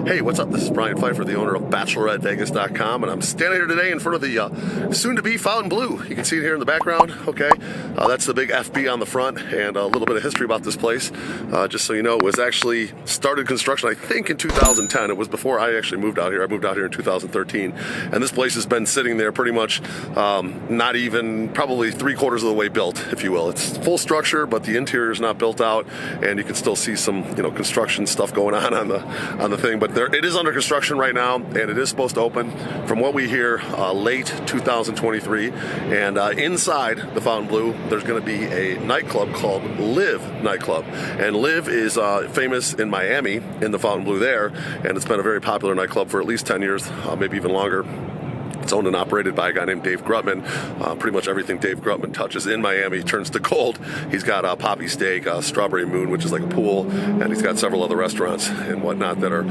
Hey, what's up? This is Brian Pfeiffer, the owner of BacheloretteVegas.com, and I'm standing here today in front of the soon-to-be Fontainebleau. You can see it here in the background, okay? That's the big FB on the front, and a little bit of history about this place. Just so you know, it was actually started construction, I think, in 2010. It was before I actually moved out here. I moved out here in 2013, and this place has been sitting there pretty much not even probably 3/4 of the way built, if you will. It's full structure, but the interior is not built out, and you can still see some, construction stuff going on the thing. But it is under construction right now, and it is supposed to open, from what we hear, late 2023. And inside the Fontainebleau, there's going to be a nightclub called Liv Nightclub. And Liv is famous in Miami, in the Fontainebleau there, and it's been a very popular nightclub for at least 10 years, maybe even longer. It's owned and operated by a guy named Dave Grutman. Pretty much everything Dave Grutman touches in Miami turns to gold. He's got Poppy Steak, Strawberry Moon, which is like a pool, and he's got several other restaurants and whatnot that are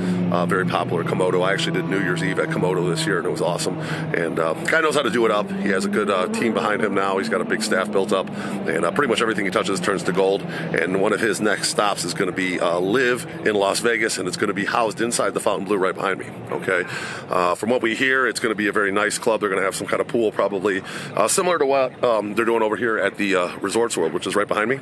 very popular. Komodo. I actually did New Year's Eve at Komodo this year, and it was awesome. And guy knows how to do it up. He has a good team behind him now. He's got a big staff built up, and pretty much everything he touches turns to gold. And one of his next stops is going to be Liv in Las Vegas, and it's going to be housed inside the Fontainebleau right behind me. Okay. From what we hear, it's going to be a very nice club. They're going to have some kind of pool, probably similar to what they're doing over here at the Resorts World, which is right behind me.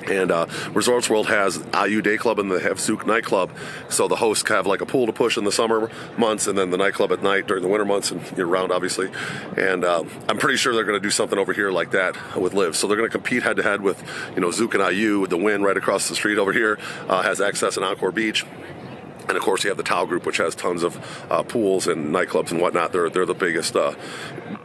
And Resorts World has IU Day Club, and they have Zouk nightclub. So the hosts have like a pool to push in the summer months, and then the nightclub at night during the winter months and year-round, obviously. And I'm pretty sure they're going to do something over here like that with Liv. So they're going to compete head-to-head with, Zouk and IU. The Wynn right across the street over here has access and Encore Beach. And of course, you have the TAO Group, which has tons of pools and nightclubs and whatnot. They're the biggest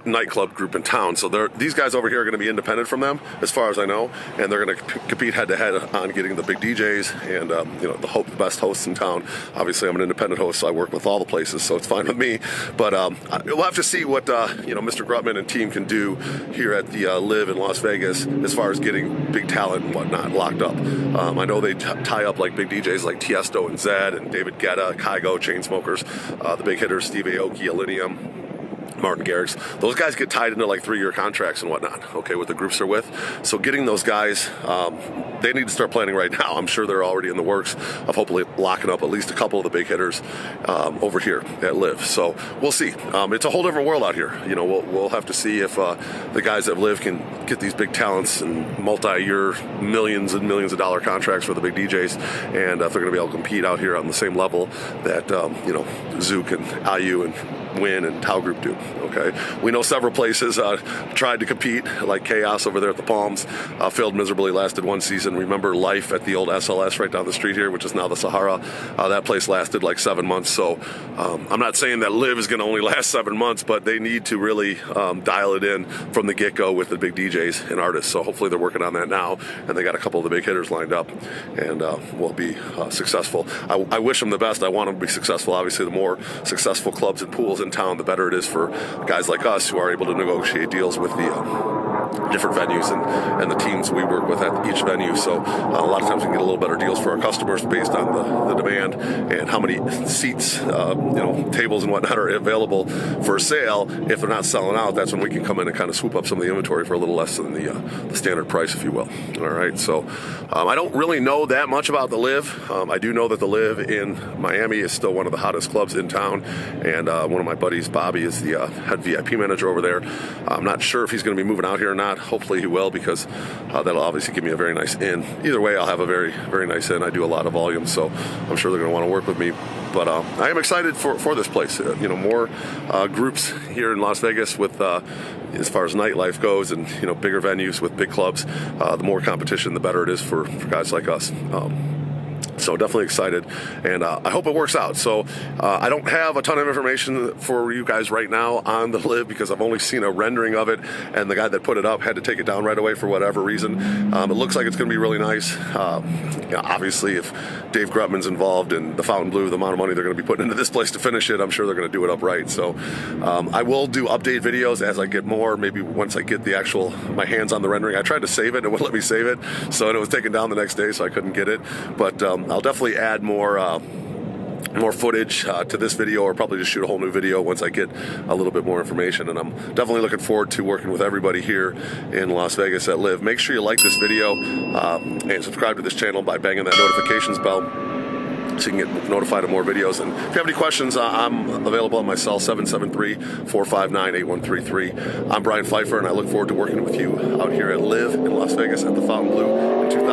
nightclub group in town. So these guys over here are going to be independent from them, as far as I know, and they're going to compete head-to-head on getting the big DJs and the best hosts in town. Obviously, I'm an independent host, so I work with all the places, so it's fine with me. But we'll have to see what Mr. Grutman and team can do here at the Liv in Las Vegas as far as getting big talent and whatnot locked up. I know they tie up like big DJs like Tiesto and Zed and David Guetta, Kygo, Chainsmokers, the big hitters, Steve Aoki, Alinea, Martin Garrix. Those guys get tied into like 3-year contracts and whatnot, okay, with the groups they're with. So getting those guys, they need to start planning right now. I'm sure they're already in the works of hopefully locking up at least a couple of the big hitters over here at Liv. So we'll see. It's a whole different world out here. We'll have to see if the guys at Liv can get these big talents and multi-year millions and millions of dollar contracts for the big DJs, and if they're going to be able to compete out here on the same level that Zouk and IU and Wynn and TAO Group do. Okay, we know several places tried to compete, like KAOS over there at the Palms, failed miserably, lasted one season. Remember Life at the old SLS right down the street here, which is now the Sahara. That place lasted like 7 months. So I'm not saying that Liv is going to only last 7 months, but they need to really dial it in from the get-go with the big DJs and artists. So hopefully they're working on that now, and they got a couple of the big hitters lined up, and we'll be successful. I wish them the best. I want them to be successful. Obviously, the more successful clubs and pools in town, the better it is for guys like us who are able to negotiate deals with the different venues and the teams we work with at each venue. So a lot of times we can get a little better deals for our customers based on the demand and how many seats, tables and whatnot are available for sale. If they're not selling out, that's when we can come in and kind of swoop up some of the inventory for a little less than the standard price, if you will. All right. So I don't really know that much about the Liv. I do know that the Liv in Miami is still one of the hottest clubs in town, and one of my buddies, Bobby, is the head VIP manager over there. I'm not sure if he's going to be moving out here or not. Hopefully he will, because that'll obviously give me a very nice in. Either way, I'll have a very, very nice in. I do a lot of volume, so I'm sure they're going to want to work with me. But I am excited for this place. More groups here in Las Vegas with as far as nightlife goes, and bigger venues with big clubs. The more competition, the better it is for guys like us. So definitely excited, and I hope it works out. So I don't have a ton of information for you guys right now on the Liv, because I've only seen a rendering of it, and the guy that put it up had to take it down right away for whatever reason. It looks like it's going to be really nice. Obviously, if Dave Grutman's involved in the Fontainebleau, the amount of money they're going to be putting into this place to finish it, I'm sure they're going to do it up right. So I will do update videos as I get more, maybe once I get my hands on the rendering. I tried to save it, and it wouldn't let me save it, so it was taken down the next day, so I couldn't get it. But I'll definitely add more footage to this video, or probably just shoot a whole new video once I get a little bit more information. And I'm definitely looking forward to working with everybody here in Las Vegas at Liv. Make sure you like this video and subscribe to this channel by banging that notifications bell. so you can get notified of more videos. And if you have any questions, I'm available on my cell, 773-459-8133. I'm Brian Pfeiffer, and I look forward to working with you out here at Live in Las Vegas at the Fontainebleau in 2000.